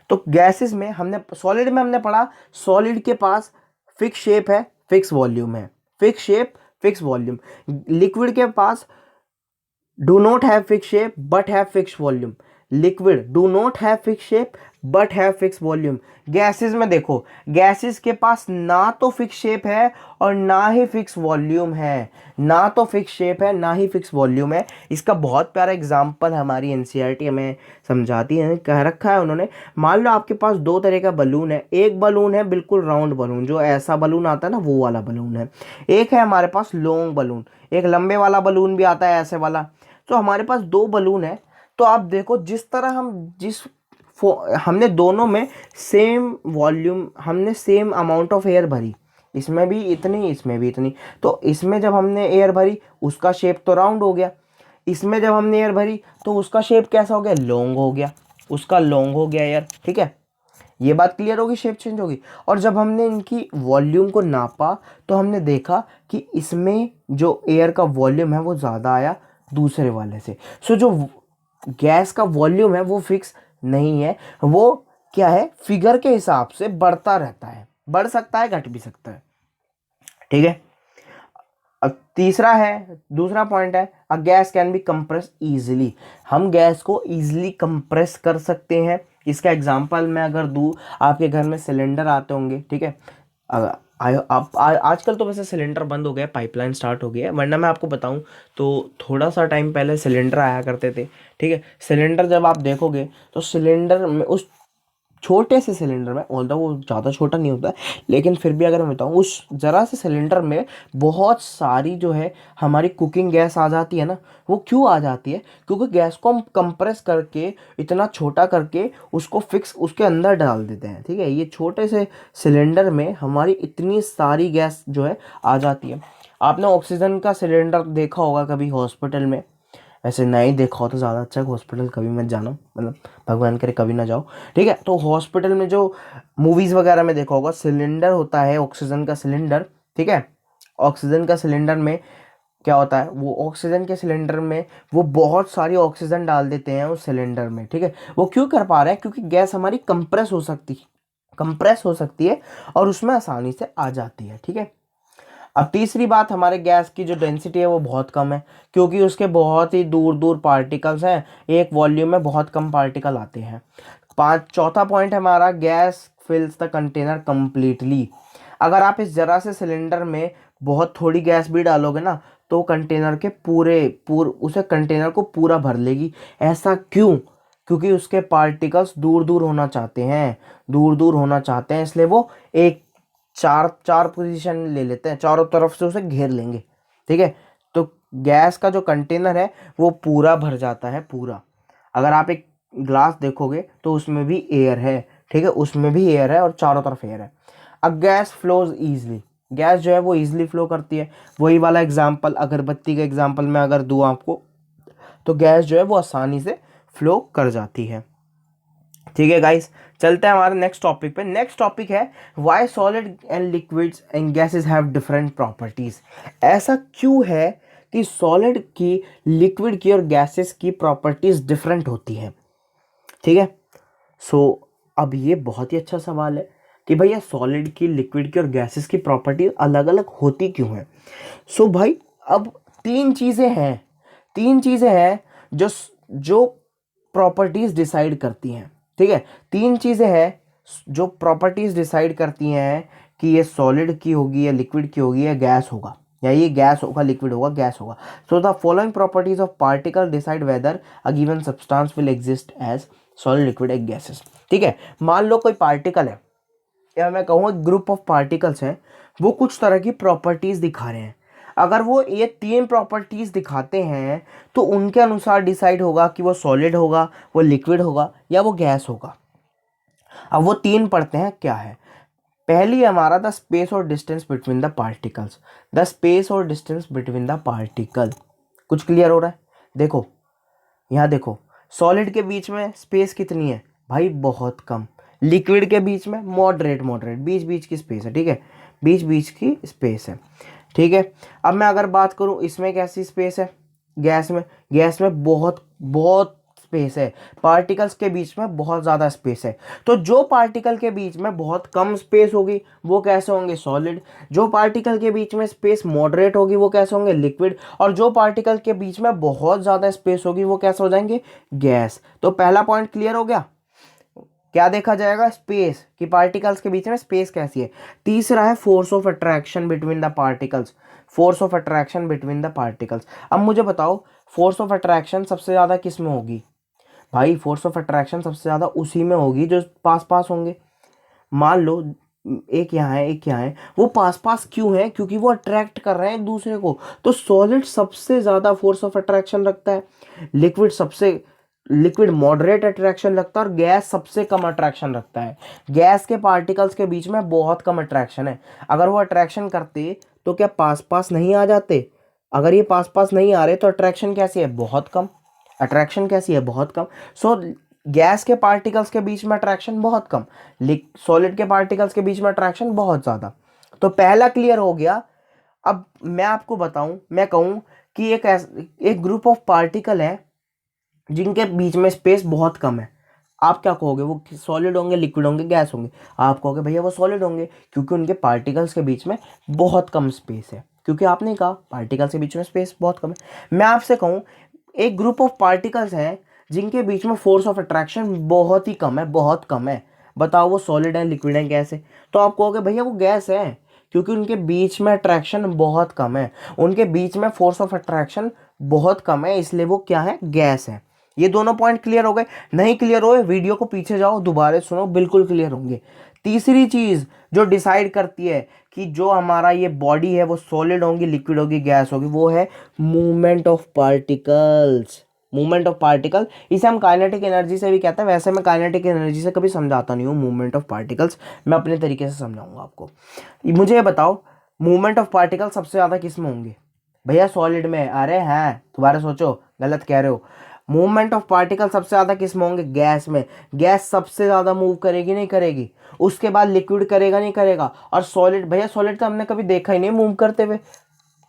तो गैसेस में हमने सॉलिड में हमने पढ़ा, सॉलिड के पास फिक्स शेप है, फिक्स वॉल्यूम है, fix shape fix volume. Liquid के पास do not have fixed shape but have fixed volume, liquid do not have fixed shape but have fixed volume। Gases में देखो, gases के पास ना तो fix shape है और ना ही फिक्स वॉल्यूम है, ना तो फिक्स शेप है ना ही फिक्स वॉल्यूम है। इसका बहुत प्यारा एग्जांपल हमारी एनसीईआरटी हमें समझाती है, कह रखा है उन्होंने। मान लो आपके पास दो तरह का बलून है, एक बलून है बिल्कुल राउंड बलून, जो ऐसा बलून आता है ना वो वाला बलून है। एक है हमारे पास लॉन्ग बलून, एक लंबे वाला बलून भी आता है ऐसे वाला। तो हमारे पास दो बलून है। तो आप देखो, जिस तरह हमने दोनों में सेम वॉल्यूम, हमने सेम अमाउंट ऑफ एयर भरी, इसमें भी इतनी इसमें भी इतनी, तो इसमें जब हमने एयर भरी उसका शेप तो राउंड हो गया, इसमें जब हमने एयर भरी तो उसका शेप कैसा हो गया? लॉन्ग हो गया, उसका लॉन्ग हो गया एयर, ठीक है। ये बात क्लियर होगी, शेप चेंज होगी। और जब हमने इनकी वॉल्यूम को नापा तो हमने देखा कि इसमें जो एयर का वॉल्यूम है वो ज़्यादा आया दूसरे वाले से। सो जो गैस का वॉल्यूम है वो फिक्स नहीं है, वो क्या है, फिगर के हिसाब से बढ़ता रहता है, बढ़ सकता है घट भी सकता है, ठीक है। अब तीसरा है, दूसरा पॉइंट है, a gas can be compress easily. हम गैस को इजीली कंप्रेस कर सकते हैं। इसका एग्जांपल मैं अगर दूं, आपके घर में सिलेंडर आते होंगे, ठीक है। आजकल तो वैसे सिलेंडर बंद हो गया, पाइपलाइन स्टार्ट हो गया है, वरना मैं आपको बताऊं तो थोड़ा सा टाइम पहले सिलेंडर आया करते थे, ठीक है। सिलेंडर जब आप देखोगे तो सिलेंडर में, उस छोटे से सिलेंडर में, ऑल्दो वो ज़्यादा छोटा नहीं होता है, लेकिन फिर भी अगर मैं बताऊँ, उस ज़रा से सिलेंडर में बहुत सारी जो है हमारी कुकिंग गैस आ जाती है ना। वो क्यों आ जाती है? क्योंकि गैस को हम कंप्रेस करके, इतना छोटा करके उसको फिक्स उसके अंदर डाल देते हैं, ठीक है। ये छोटे से सिलेंडर में हमारी इतनी सारी गैस जो है आ जाती है। आपने ऑक्सीजन का सिलेंडर देखा होगा कभी हॉस्पिटल में, ऐसे नहीं देखा हो तो ज़्यादा अच्छा है, हॉस्पिटल कभी मत जाना, मतलब भगवान करे कभी ना जाओ, ठीक है। तो हॉस्पिटल में जो मूवीज़ वगैरह में देखा होगा, सिलेंडर होता है ऑक्सीजन का सिलेंडर, ठीक है। ऑक्सीजन का सिलेंडर में क्या होता है, वो ऑक्सीजन के सिलेंडर में वो बहुत सारी ऑक्सीजन डाल देते हैं उस सिलेंडर में, ठीक है। वो क्यों कर पा रहे हैं? क्योंकि गैस हमारी कंप्रेस हो सकती है और उसमें आसानी से आ जाती है, ठीक है। अब तीसरी बात, हमारे गैस की जो डेंसिटी है वो बहुत कम है, क्योंकि उसके बहुत ही दूर दूर पार्टिकल्स हैं, एक वॉल्यूम में बहुत कम पार्टिकल आते हैं। चौथा पॉइंट है हमारा, गैस फिल्स द कंटेनर कंप्लीटली। अगर आप इस जरा से सिलेंडर में बहुत थोड़ी गैस भी डालोगे ना, तो कंटेनर के उसे कंटेनर को पूरा भर लेगी। ऐसा क्यों? क्योंकि उसके पार्टिकल्स दूर दूर होना चाहते हैं, दूर दूर होना चाहते हैं, इसलिए वो एक चार चार पोजीशन ले लेते हैं, चारों तरफ से उसे घेर लेंगे, ठीक है। तो गैस का जो कंटेनर है वो पूरा भर जाता है, पूरा। अगर आप एक ग्लास देखोगे तो उसमें भी एयर है, ठीक है, उसमें भी एयर है और चारों तरफ एयर है। अब गैस फ्लोज ईजिली, गैस जो है वो ईजिली फ्लो करती है। वही वाला एग्जाम्पल, अगरबत्ती का एग्जाम्पल मैं अगर दूँ आपको, तो गैस जो है वो आसानी से फ्लो कर जाती है, ठीक है गाइस। चलते हैं हमारे नेक्स्ट टॉपिक पे। नेक्स्ट टॉपिक है, why solid and liquids and gases have different properties. ऐसा क्यों है कि सॉलिड की, लिक्विड की और गैसेस की प्रॉपर्टीज डिफरेंट होती हैं, ठीक है। सो अब ये बहुत ही अच्छा सवाल है कि भैया सॉलिड की, लिक्विड की और गैसेस की प्रॉपर्टी अलग अलग होती क्यों है। सो भाई, अब तीन चीज़ें हैं जो जो प्रॉपर्टीज डिसाइड करती हैं, ठीक है। तीन चीज़ें हैं जो प्रॉपर्टीज डिसाइड करती हैं कि ये सॉलिड की होगी या लिक्विड की होगी या गैस होगा, या ये गैस होगा, लिक्विड होगा, गैस होगा। So the following properties of particle decide whether a given substance will exist as solid, liquid and gases, ठीक है। मान लो कोई पार्टिकल है, या मैं कहूँ ग्रुप ऑफ पार्टिकल्स हैं, वो कुछ तरह की प्रॉपर्टीज दिखा रहे हैं। अगर वो ये 3 प्रॉपर्टीज दिखाते हैं तो उनके अनुसार डिसाइड होगा कि वो सॉलिड होगा, वो लिक्विड होगा या वो गैस होगा। अब वो 3 पढ़ते हैं क्या है। पहली हमारा द स्पेस और distance between the particles. The space और डिस्टेंस बिटवीन द पार्टिकल। कुछ क्लियर हो रहा है? देखो यहाँ देखो, सॉलिड के बीच में स्पेस कितनी है भाई? बहुत कम। लिक्विड के बीच में मॉडरेट मॉडरेट बीच बीच की स्पेस है, ठीक है, बीच बीच की स्पेस है, ठीक है। अब मैं अगर बात करूं इसमें कैसी स्पेस है, गैस में बहुत बहुत स्पेस है, पार्टिकल्स के बीच में बहुत ज़्यादा स्पेस है। तो जो पार्टिकल के बीच में बहुत कम स्पेस होगी वो कैसे होंगे? सॉलिड। जो पार्टिकल के बीच में स्पेस मॉडरेट होगी वो कैसे होंगे? लिक्विड। और जो पार्टिकल के बीच में बहुत ज़्यादा स्पेस होगी वो कैसे हो जाएंगे? गैस। तो पहला पॉइंट क्लियर हो गया। क्या देखा जाएगा? स्पेस, कि पार्टिकल्स के बीच में स्पेस कैसी है। तीसरा है force of attraction between the particles. Force of attraction between the particles. अब मुझे बताओ फोर्स ऑफ अट्रैक्शन सबसे ज़्यादा किस में होगी? भाई फोर्स ऑफ अट्रैक्शन सबसे ज़्यादा उसी में होगी जो पास पास होंगे। मान लो एक यहाँ है एक यहाँ है, वो पास पास क्यों है? क्योंकि वो अट्रैक्ट कर रहे हैं एक दूसरे को। तो सॉलिड सबसे ज़्यादा फोर्स ऑफ अट्रैक्शन रखता है, लिक्विड मॉडरेट अट्रैक्शन रखता है और गैस सबसे कम अट्रैक्शन रखता है। गैस के पार्टिकल्स के बीच में बहुत कम अट्रैक्शन है। अगर वो अट्रैक्शन करते तो क्या पास पास नहीं आ जाते? अगर ये पास पास नहीं आ रहे तो अट्रैक्शन कैसी है? बहुत कम। अट्रैक्शन कैसी है? बहुत कम। सो गैस के पार्टिकल्स के बीच में अट्रैक्शन बहुत कम, सॉलिड के पार्टिकल्स के बीच में अट्रैक्शन बहुत ज़्यादा। तो पहला क्लियर हो गया। अब मैं आपको बताऊं, मैं कहूं कि एक ग्रुप ऑफ पार्टिकल है जिनके बीच में स्पेस बहुत कम है। आप क्या कहोगे? वो सॉलिड होंगे, लिक्विड होंगे, गैस होंगे? आप कहोगे भैया वो सॉलिड होंगे, क्योंकि उनके पार्टिकल्स के बीच में बहुत कम स्पेस है। क्योंकि आपने कहा पार्टिकल्स के बीच में स्पेस बहुत कम है। मैं आपसे कहूँ एक ग्रुप ऑफ पार्टिकल्स हैं जिनके बीच में फोर्स ऑफ अट्रैक्शन बहुत ही कम है, बहुत कम है। बताओ वो सॉलिड है, लिक्विड है, गैस है? तो आप कहोगे भैया वो गैस है, क्योंकि उनके बीच में अट्रैक्शन बहुत कम है, उनके बीच में फोर्स ऑफ अट्रैक्शन बहुत कम है, इसलिए वो क्या है? गैस है। ये दोनों पॉइंट क्लियर हो गए? नहीं क्लियर हुए वीडियो को पीछे जाओ, दोबारा सुनो, बिल्कुल क्लियर होंगे। तीसरी चीज जो डिसाइड करती है कि जो हमारा ये बॉडी है वो सॉलिड होगी, लिक्विड होगी, गैस होगी, वो है movement of particles. Movement of particle, इसे हम काइनेटिक एनर्जी से भी कहते हैं। वैसे मैं काइनेटिक एनर्जी से कभी समझाता नहीं हूँ मूवमेंट ऑफ पार्टिकल्स, मैं अपने तरीके से समझाऊंगा आपको। मुझे ये बताओ मूवमेंट ऑफ पार्टिकल सबसे ज़्यादा किस में होंगे? भैया सॉलिड में। अरे हैं, दोबारा सोचो, गलत कह रहे हो। मूवमेंट ऑफ पार्टिकल सबसे ज़्यादा किस में होंगे? गैस में। गैस सबसे ज़्यादा मूव करेगी, नहीं करेगी? उसके बाद लिक्विड करेगा, नहीं करेगा? और सॉलिड, भैया सॉलिड तो हमने कभी देखा ही नहीं मूव करते हुए।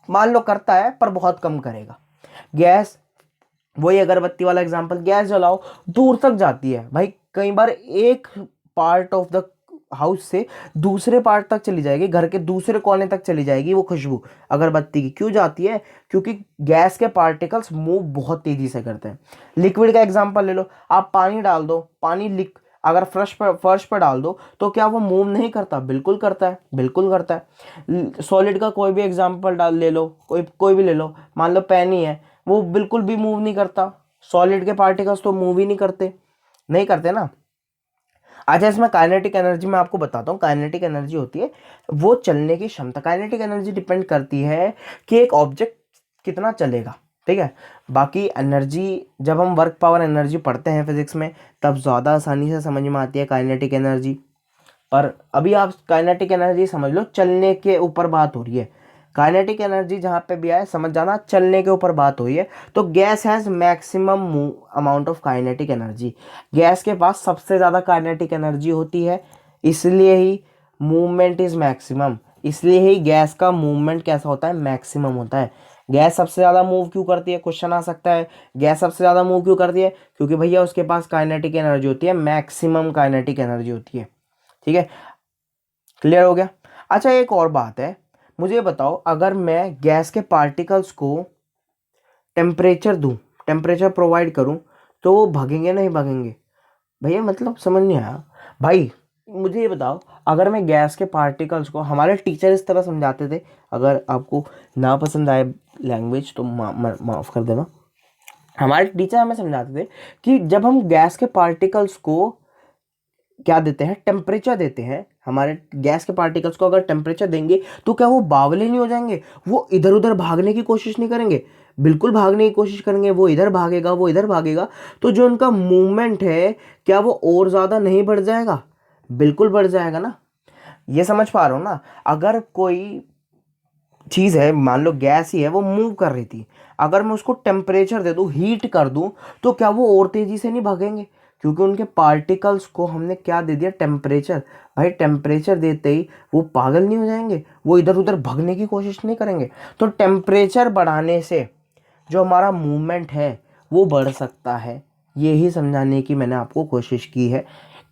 मान लो करता है पर बहुत कम करेगा। गैस, वही अगरबत्ती वाला एग्जांपल, गैस जलाओ दूर तक जाती है भाई, कई बार एक पार्ट ऑफ द हाउस से दूसरे पार्ट तक चली जाएगी, घर के दूसरे कोने तक चली जाएगी वो खुशबू अगरबत्ती की। क्यों जाती है? क्योंकि गैस के पार्टिकल्स मूव बहुत तेजी से करते हैं। लिक्विड का एग्जांपल ले लो, आप पानी डाल दो, अगर फर्श पर डाल दो तो क्या वो मूव नहीं करता? बिल्कुल करता है, बिल्कुल करता है। सॉलिड का कोई भी एग्जांपल ले लो, कोई भी ले लो, मान लो पेन ही है, वो बिल्कुल भी मूव नहीं करता। सॉलिड के पार्टिकल्स तो मूव ही नहीं करते, नहीं करते ना। अच्छा इसमें काइनेटिक एनर्जी मैं आपको बताता हूँ। काइनेटिक एनर्जी होती है वो चलने की क्षमता। काइनेटिक एनर्जी डिपेंड करती है कि एक ऑब्जेक्ट कितना चलेगा, ठीक है। बाकी एनर्जी, जब हम वर्क पावर एनर्जी पढ़ते हैं फिजिक्स में तब ज़्यादा आसानी से समझ में आती है काइनेटिक एनर्जी। पर अभी आप काइनेटिक एनर्जी समझ लो, चलने के ऊपर बात हो रही है। काइनेटिक एनर्जी जहाँ पे भी आए समझ जाना, चलने के ऊपर बात हुई है। तो gas has maximum amount of kinetic energy. Gas के पास सबसे ज़्यादा काइनेटिक एनर्जी होती है, इसलिए ही मूवमेंट इज़ मैक्सिमम। इसलिए ही गैस का मूवमेंट कैसा होता है? मैक्सिमम होता है। गैस सबसे ज़्यादा मूव क्यों करती है? क्वेश्चन आ सकता है, गैस सबसे ज़्यादा मूव क्यों करती है? क्योंकि भैया उसके पास काइनेटिक एनर्जी होती है, मैक्सिमम काइनेटिक एनर्जी होती है, ठीक है। क्लियर हो गया? अच्छा एक और बात है, मुझे बताओ अगर मैं गैस के पार्टिकल्स को टेम्परेचर दूं, टेम्परेचर प्रोवाइड करूं, तो वो भगेंगे नहीं भगेंगे? भैया मतलब समझ नहीं आया भाई। मुझे ये बताओ अगर मैं गैस के पार्टिकल्स को, हमारे टीचर इस तरह समझाते थे, अगर आपको ना पसंद आए लैंग्वेज तो माफ़ कर देना। हमारे टीचर हमें समझाते थे कि जब हम गैस के पार्टिकल्स को क्या देते हैं? टेम्परेचर देते हैं, हमारे गैस के पार्टिकल्स को अगर टेम्परेचर देंगे तो क्या वो बावले नहीं हो जाएंगे, वो इधर उधर भागने की कोशिश नहीं करेंगे, बिल्कुल भागने की कोशिश करेंगे, वो इधर भागेगा वो इधर भागेगा, तो जो उनका मूवमेंट है क्या वो और ज़्यादा नहीं बढ़ जाएगा, बिल्कुल बढ़ जाएगा ना। ये समझ पा रहा हूँ ना। अगर कोई चीज़ है, मान लो गैस ही है, वो मूव कर रही थी, अगर मैं उसको टेम्परेचर दे दूँ, हीट कर दूँ, तो क्या वो और तेज़ी से नहीं भागेंगे, क्योंकि उनके पार्टिकल्स को हमने क्या दे दिया, टेम्परेचर। भाई टेम्परेचर देते ही वो पागल नहीं हो जाएंगे, वो इधर उधर भागने की कोशिश नहीं करेंगे। तो टेम्परेचर बढ़ाने से जो हमारा मूवमेंट है वो बढ़ सकता है। यही समझाने की मैंने आपको कोशिश की है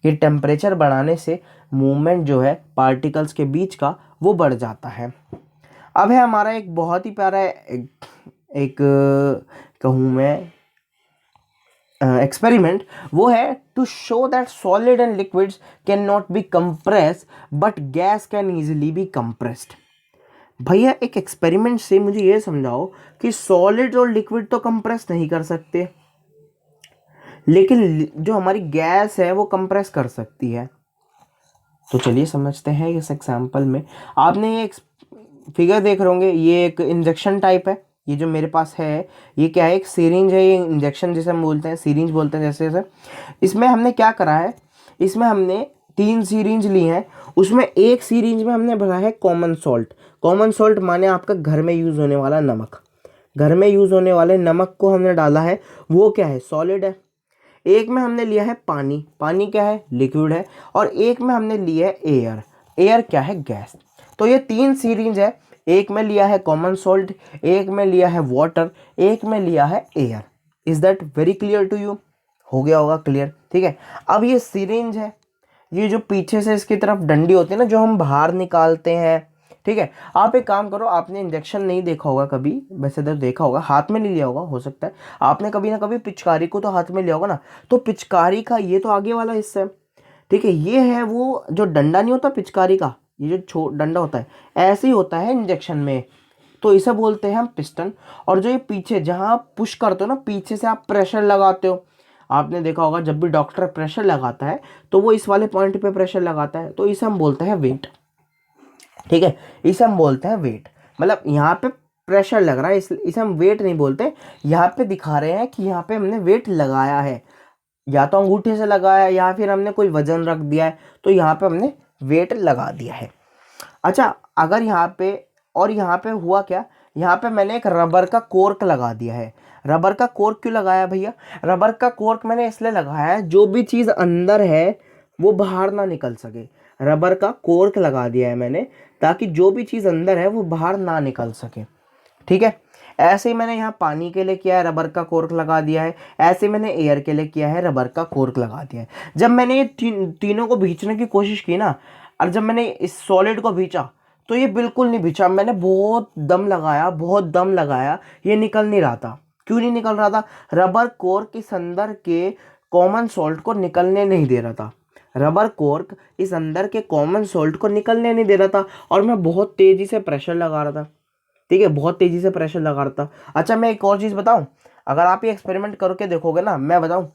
कि टेम्परेचर बढ़ाने से मूवमेंट जो है पार्टिकल्स के बीच का वो बढ़ जाता है। अब है हमारा एक बहुत ही प्यारा एक कहूँ मैं एक्सपेरिमेंट, वो है to show that solid and liquids can not be compress but gas can easily be compressed. भैया एक एक्सपेरिमेंट से मुझे ये समझाओ कि सॉलिड और लिक्विड तो कंप्रेस नहीं कर सकते, लेकिन जो हमारी गैस है वो कंप्रेस कर सकती है। तो चलिए समझते हैं इस एग्जांपल में। आपने ये फिगर देख रहे होंगे, ये एक इंजेक्शन टाइप है, ये जो मेरे पास है ये क्या है, एक सिरिंज है, ये इंजेक्शन जिसे हम बोलते हैं, सिरिंज बोलते हैं जैसे जैसे। इसमें हमने क्या करा है, इसमें हमने 3 सिरिंज ली हैं, उसमें एक सिरिंज में हमने भरा है कॉमन सॉल्ट। कॉमन सॉल्ट माने आपका घर में यूज़ होने वाला नमक। घर में यूज़ होने वाले नमक को हमने डाला है, वो क्या है, सॉलिड है। एक में हमने लिया है पानी, पानी क्या है, लिक्विड है। और एक में हमने लिया है एयर, एयर क्या है, गैस। तो ये 3 सीरीज है, एक में लिया है कॉमन सॉल्ट, एक में लिया है वाटर, एक में लिया है air. Is that very clear to you? हो गया होगा क्लियर, ठीक है। अब ये सिरिंज है, ये जो पीछे से इसकी तरफ डंडी होती है ना, जो हम बाहर निकालते हैं, ठीक है। आप एक काम करो, आपने इंजेक्शन नहीं देखा होगा कभी, वैसे तो देखा होगा, हाथ में नहीं लिया होगा, हो सकता है आपने कभी ना कभी पिचकारी को तो हाथ में लिया होगा ना। तो पिचकारी का ये तो आगे वाला हिस्सा है, ठीक है, ये है वो जो डंडा नहीं होता पिचकारी का, ये जो डंडा होता है, ऐसे ही होता है इंजेक्शन में, तो इसे बोलते हैं हम पिस्टन। और जो ये पीछे जहाँ आप पुश करते हो ना, पीछे से आप प्रेशर लगाते हो, आपने देखा होगा जब भी डॉक्टर प्रेशर लगाता है तो वो इस वाले पॉइंट पे प्रेशर लगाता है, तो इसे हम बोलते हैं वेट, ठीक है, इसे हम बोलते हैं वेट। मतलब यहाँ पे प्रेशर लग रहा है, इसे हम वेट नहीं बोलते, यहाँ पे दिखा रहे हैं कि यहाँ पे हमने वेट लगाया है, या तो अंगूठे से लगाया या फिर हमने कोई वजन रख दिया है, तो यहाँ पे हमने वेट लगा दिया है। अच्छा, अगर यहाँ पे, और यहाँ पे हुआ क्या, यहाँ पे मैंने एक रबर का कोर्क लगा दिया है। रबर का कोर्क क्यों लगाया भैया? रबर का कोर्क मैंने इसलिए लगाया है, जो भी चीज़ अंदर है वो बाहर ना निकल सके। रबर का कोर्क लगा दिया है मैंने, ताकि जो भी चीज़ अंदर है वो बाहर ना निकल सके, ठीक है। ऐसे ही मैंने यहाँ पानी के लिए किया है, रबर का कोर्क लगा दिया है। ऐसे मैंने एयर के लिए किया है, रबर का कोर्क लगा दिया है। जब मैंने ये तीनों को भींचने की कोशिश की ना, और जब मैंने इस सॉलिड को भींचा तो ये बिल्कुल नहीं भींचा। मैंने बहुत दम लगाया, बहुत दम लगाया, ये निकल नहीं रहा था। क्यों नहीं निकल रहा था? रबर कोर्क इस अंदर के कॉमन सॉल्ट को निकलने नहीं दे रहा था। रबर कोर्क इस अंदर के कॉमन सॉल्ट को निकलने नहीं दे रहा था, और मैं बहुत तेज़ी से प्रेशर लगा रहा था, ठीक है, बहुत तेज़ी से प्रेशर लगा रहा था। अच्छा, मैं एक और चीज़ बताऊं, अगर आप ये एक्सपेरिमेंट करके देखोगे ना, मैं बताऊं,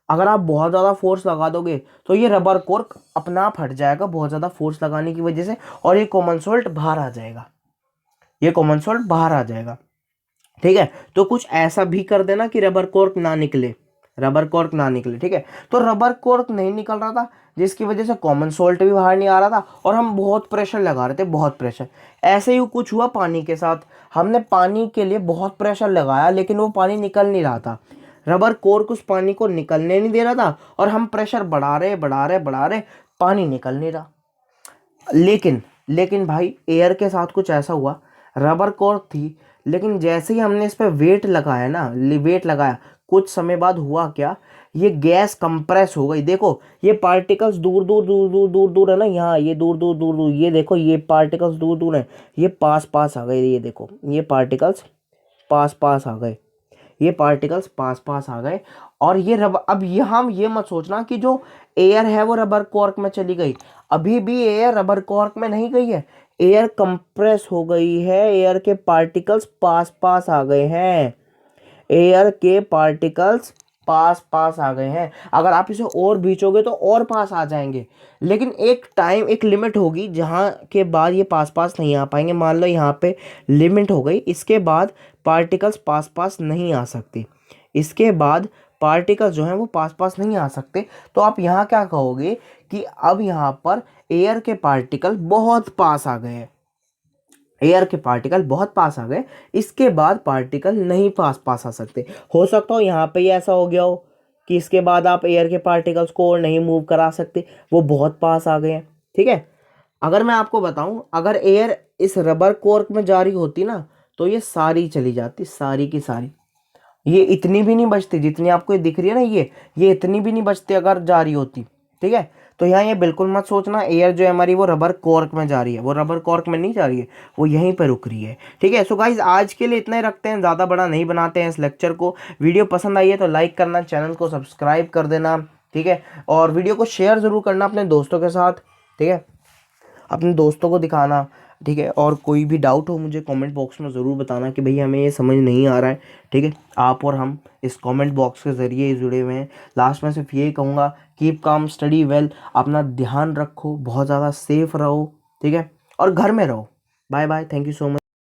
अगर आप बहुत ज़्यादा फोर्स लगा दोगे तो ये रबर कोर्क अपना आप हट जाएगा, बहुत ज़्यादा फोर्स लगाने की वजह से, और ये कॉमन सॉल्ट बाहर आ जाएगा, ये कॉमन सॉल्ट बाहर आ जाएगा, ठीक है। तो कुछ ऐसा भी कर देना कि रबर कोर्क ना निकले, रबर कोर्क ना निकले, ठीक है। तो रबर कोर्क नहीं निकल रहा था, जिसकी वजह से कॉमन सॉल्ट भी बाहर नहीं आ रहा था, और हम बहुत प्रेशर लगा रहे थे, बहुत प्रेशर। ऐसे ही कुछ हुआ पानी के साथ, हमने पानी के लिए बहुत प्रेशर लगाया, लेकिन वो पानी निकल नहीं रहा था। रबर कोर्क उस पानी को निकलने नहीं दे रहा था, और हम प्रेशर बढ़ा रहे बढ़ा रहे बढ़ा रहे, पानी निकल नहीं रहा। लेकिन लेकिन भाई एयर के साथ कुछ ऐसा हुआ, रबर कोर्क थी, लेकिन जैसे ही हमने इस पर वेट लगाया ना, वेट लगाया, कुछ समय बाद हुआ क्या, ये गैस कंप्रेस हो गई। देखो ये पार्टिकल्स दूर दूर दूर दूर दूर दूर है ना, यहाँ ये दूर दूर दूर दूर, ये देखो ये पार्टिकल्स दूर दूर है, ये पास पास आ गए, ये देखो ये पार्टिकल्स पास पास आ गए, ये पार्टिकल्स पास पास आ गए। और ये रबर, अब यहाँ ये मत सोचना कि जो एयर है वो रबर कॉर्क में चली गई, अभी भी एयर रबर कॉर्क में नहीं गई है, एयर कंप्रेस हो गई है, एयर के पार्टिकल्स पास पास आ गए हैं, एयर के पार्टिकल्स पास पास आ गए हैं। अगर आप इसे और खींचोगे तो और पास आ जाएंगे, लेकिन एक टाइम, एक लिमिट होगी जहाँ के बाद ये पास पास नहीं आ पाएंगे। मान लो यहाँ पे लिमिट हो गई, इसके बाद पार्टिकल्स पास पास नहीं आ सकते। इसके बाद पार्टिकल्स जो हैं वो पास पास नहीं आ सकते। तो आप यहाँ क्या कहोगे कि अब यहाँ पर एयर के पार्टिकल बहुत पास आ गए हैं, एयर के पार्टिकल बहुत पास आ गए, इसके बाद पार्टिकल नहीं पास पास आ सकते। हो सकता हो यहाँ पे ऐसा हो गया हो कि इसके बाद आप एयर के पार्टिकल्स को और नहीं मूव करा सकते, वो बहुत पास आ गए हैं। ठीक है, अगर मैं आपको बताऊं, अगर एयर इस रबर कोर्क में जारी होती ना, तो ये सारी चली जाती, सारी की सारी। ये इतनी भी नहीं बचती जितनी आपको ये दिख रही है ना, ये इतनी भी नहीं बचती अगर जा रही होती। ठीक है, तो यहाँ ये बिल्कुल मत सोचना एयर जो है हमारी वो रबर कॉर्क में जा रही है, वो रबर कॉर्क में नहीं जा रही है, वो यहीं पर रुक रही है। ठीक है, सो गाइज आज के लिए इतना ही रखते हैं, ज़्यादा बड़ा नहीं बनाते हैं इस लेक्चर को। वीडियो पसंद आई है तो लाइक करना, चैनल को सब्सक्राइब कर देना। ठीक है, और वीडियो को शेयर ज़रूर करना अपने दोस्तों के साथ। ठीक है, अपने दोस्तों को दिखाना। ठीक है, और कोई भी डाउट हो मुझे कमेंट बॉक्स में ज़रूर बताना कि भई हमें ये समझ नहीं आ रहा है। ठीक है, आप और हम इस कमेंट बॉक्स के ज़रिए ही जुड़े हुए हैं। लास्ट में सिर्फ यही कहूँगा, कीप काम, स्टडी वेल, अपना ध्यान रखो, बहुत ज़्यादा सेफ रहो। ठीक है, और घर में रहो। Bye bye, thank you so much.